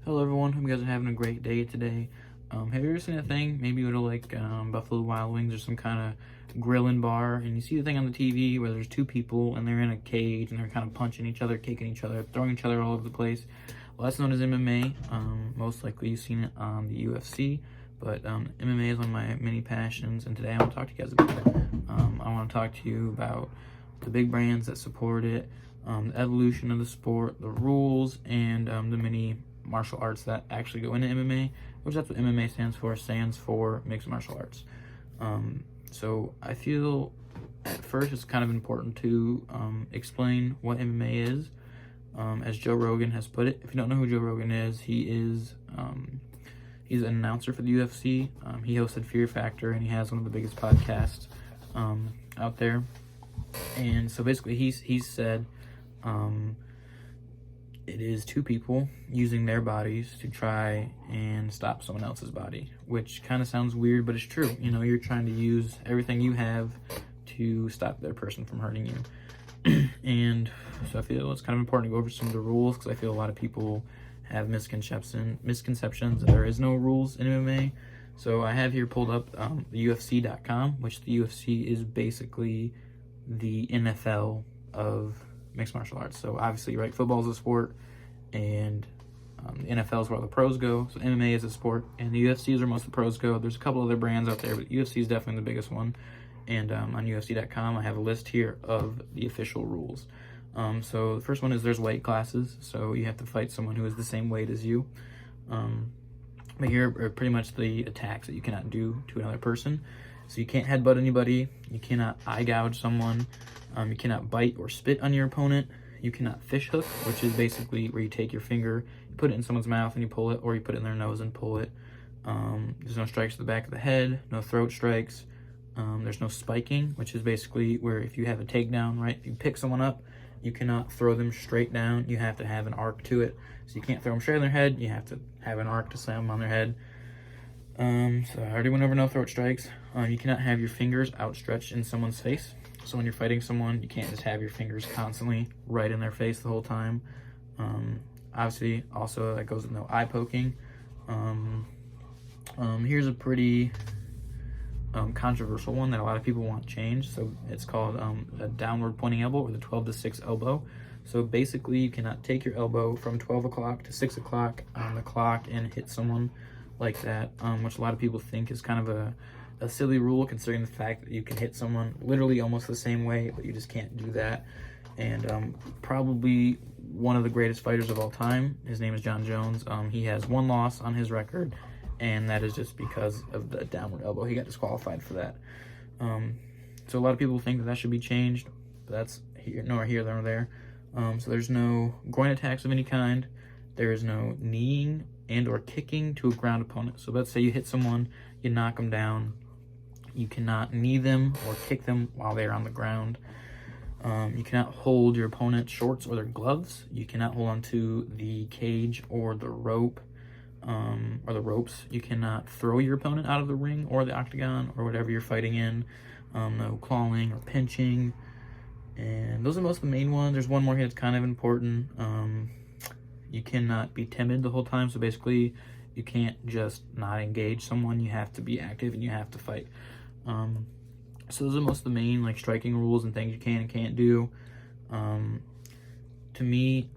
Hello everyone, hope you guys are having a great day today. Have you ever seen a thing, maybe you go to like Buffalo Wild Wings or some kind of grilling bar, and you see the thing on the TV where there's two people and they're in a cage and they're kind of punching each other, kicking each other, throwing each other all over the place. Well, that's known as MMA. Most likely you've seen it on the UFC, but MMA is one of my many passions, and today I want to talk to you guys about it. I want to talk to you about the big brands that support it, the evolution of the sport, the rules, and the many martial arts that actually go into MMA, which that's what MMA stands for mixed martial arts. So I feel at first it's kind of important to explain what MMA is. As Joe Rogan has put it, if you don't know who Joe Rogan is, he's an announcer for the UFC. He hosted Fear Factor, and he has one of the biggest podcasts out there. And so basically he's said it is two people using their bodies to try and stop someone else's body, which kind of sounds weird, but it's true. You know, you're trying to use everything you have to stop the other person from hurting you. And so I feel it's kind of important to go over some of the rules, because I feel a lot of people have misconceptions. There is no rules in MMA. So I have here pulled up the UFC.com, which the UFC is basically the NFL of mixed martial arts. So obviously, right, football is a sport, and the NFL is where all the pros go. So MMA is a sport, and the UFC is where most of the pros go. There's a couple other brands out there, but UFC is definitely the biggest one. And on UFC.com, I have a list here of the official rules. So the first one is there's weight classes. So you have to fight someone who is the same weight as you. But here are pretty much the attacks that you cannot do to another person. So you can't headbutt anybody. You cannot eye gouge someone. You cannot bite or spit on your opponent. You cannot fish hook, which is basically where you take your finger, you put it in someone's mouth and you pull it, or you put it in their nose and pull it. There's no strikes to the back of the head, no throat strikes. There's no spiking, which is basically where if you have a takedown, right? If you pick someone up, you cannot throw them straight down. You have to have an arc to it. So you can't throw them straight on their head. You have to have an arc to slam them on their head. So I already went over no throat strikes. You cannot have your fingers outstretched in someone's face. So when you're fighting someone, you can't just have your fingers constantly right in their face the whole time. Obviously, also that goes with no eye poking. Here's a pretty controversial one that a lot of people want changed. So it's called a downward pointing elbow, or the 12 to 6 elbow. So basically, you cannot take your elbow from 12 o'clock to 6 o'clock on the clock and hit someone like that, which a lot of people think is kind of a silly rule, considering the fact that you can hit someone literally almost the same way, but you just can't do that. And probably one of the greatest fighters of all time, his name is John Jones. He has one loss on his record, and that is just because of the downward elbow. He got disqualified for that. So a lot of people think that should be changed, but that's nor here nor there. So there's no groin attacks of any kind. There is no kneeing and or kicking to a ground opponent. So let's say you hit someone, you knock them down. You cannot knee them or kick them while they're on the ground. You cannot hold your opponent's shorts or their gloves. You cannot hold onto the cage or the rope, or the ropes. You cannot throw your opponent out of the ring or the octagon or whatever you're fighting in. No clawing or pinching. And those are most of the main ones. There's one more here that's kind of important. You cannot be timid the whole time. So basically, you can't just not engage someone. You have to be active and you have to fight. So those are most of the main like striking rules and things you can and can't do. To me,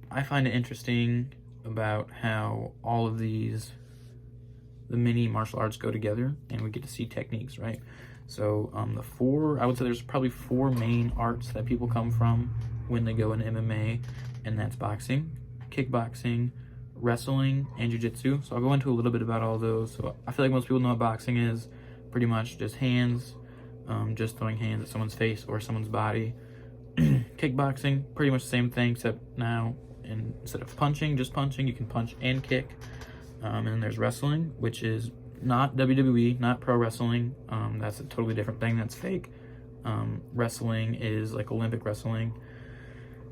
I find it interesting about how all of the mini martial arts go together, and we get to see techniques, right? So I would say there's probably 4 main arts that people come from when they go into MMA, and that's boxing, kickboxing, wrestling, and jiu-jitsu. So I'll go into a little bit about all those. So I feel like most people know what boxing is. Pretty much just hands, just throwing hands at someone's face or someone's body. Kickboxing, pretty much the same thing, except now instead of punching, just punching, you can punch and kick. And then there's wrestling, which is not WWE, not pro wrestling. That's a totally different thing. That's fake. Wrestling is like Olympic wrestling.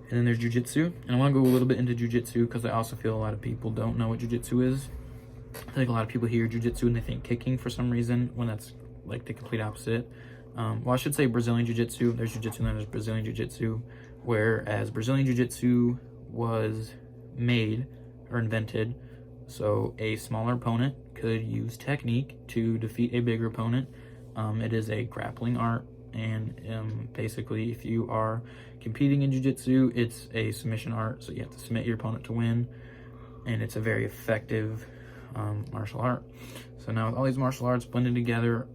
And then there's jiu-jitsu. And I want to go a little bit into jiu-jitsu because I also feel a lot of people don't know what jiu-jitsu is. I think a lot of people hear jiu-jitsu and they think kicking for some reason, when that's like the complete opposite. Well, I should say Brazilian jiu-jitsu. There's jiu-jitsu and then there's Brazilian jiu-jitsu, whereas Brazilian jiu-jitsu was made or invented So a smaller opponent could use technique to defeat a bigger opponent. It is a grappling art, and basically if you are competing in jiu-jitsu, it's a submission art, so you have to submit your opponent to win, and it's a very effective martial art. So now with all these martial arts blended together,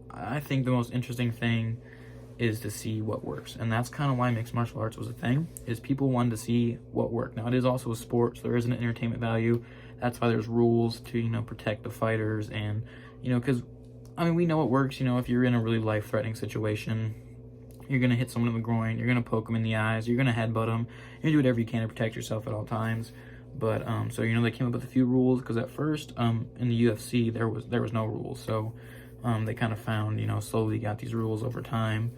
I think the most interesting thing is to see what works, and that's kind of why mixed martial arts was a thing, is people wanted to see what worked. Now it is also a sport, so there is an entertainment value. That's why there's rules to, you know, protect the fighters, and, you know, because I mean, we know it works. You know, if you're in a really life-threatening situation, you're going to hit someone in the groin, you're going to poke them in the eyes, you're going to headbutt them, you're going to do whatever you can to protect yourself at all times. But, so, you know, they came up with a few rules, because at first, in the UFC, there was no rules. So, they kind of found, you know, slowly got these rules over time.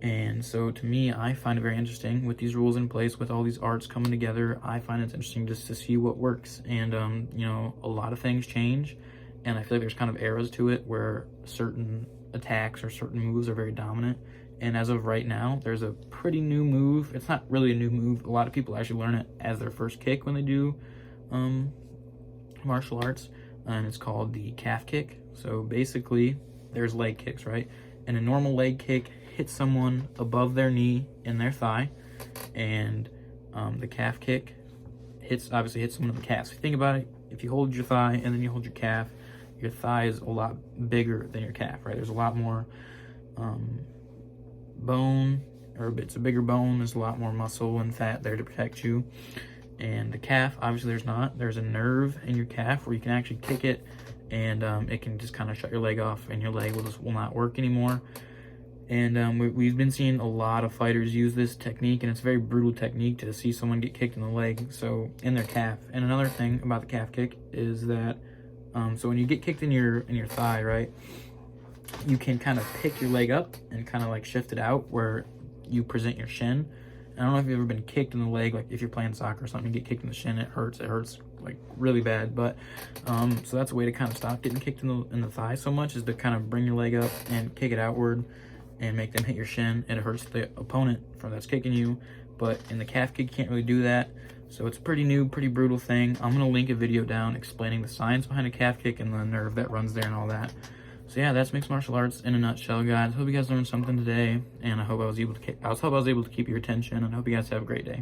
And so to me, I find it very interesting with these rules in place, with all these arts coming together. I find it interesting just to see what works. And, you know, a lot of things change. And I feel like there's kind of eras to it where certain attacks or certain moves are very dominant. And as of right now, there's a pretty new move. It's not really a new move. A lot of people actually learn it as their first kick when they do martial arts. And it's called the calf kick. So basically, there's leg kicks, right? And a normal leg kick hits someone above their knee and their thigh. And the calf kick obviously hits someone in the calf. So think about it. If you hold your thigh and then you hold your calf, your thigh is a lot bigger than your calf, right? There's a lot more bone, or it's a bigger bone. There's a lot more muscle and fat there to protect you. And the calf, obviously there's not. There's a nerve in your calf where you can actually kick it, and it can just kind of shut your leg off, and your leg will not work anymore. And we've been seeing a lot of fighters use this technique, and it's a very brutal technique to see someone get kicked in the leg, so in their calf. And another thing about the calf kick is that, so when you get kicked in your thigh, right, you can kind of pick your leg up and kind of like shift it out where you present your shin. I don't know if you've ever been kicked in the leg, like if you're playing soccer or something, you get kicked in the shin, it hurts like really bad. But so that's a way to kind of stop getting kicked in the thigh so much, is to kind of bring your leg up and kick it outward and make them hit your shin, and it hurts the opponent that's kicking you. But in the calf kick, you can't really do that. So it's a pretty new, pretty brutal thing. I'm going to link a video down explaining the science behind a calf kick and the nerve that runs there and all that. So yeah, that's mixed martial arts in a nutshell, guys. Hope you guys learned something today, and I hope I was able to keep your attention, and I hope you guys have a great day.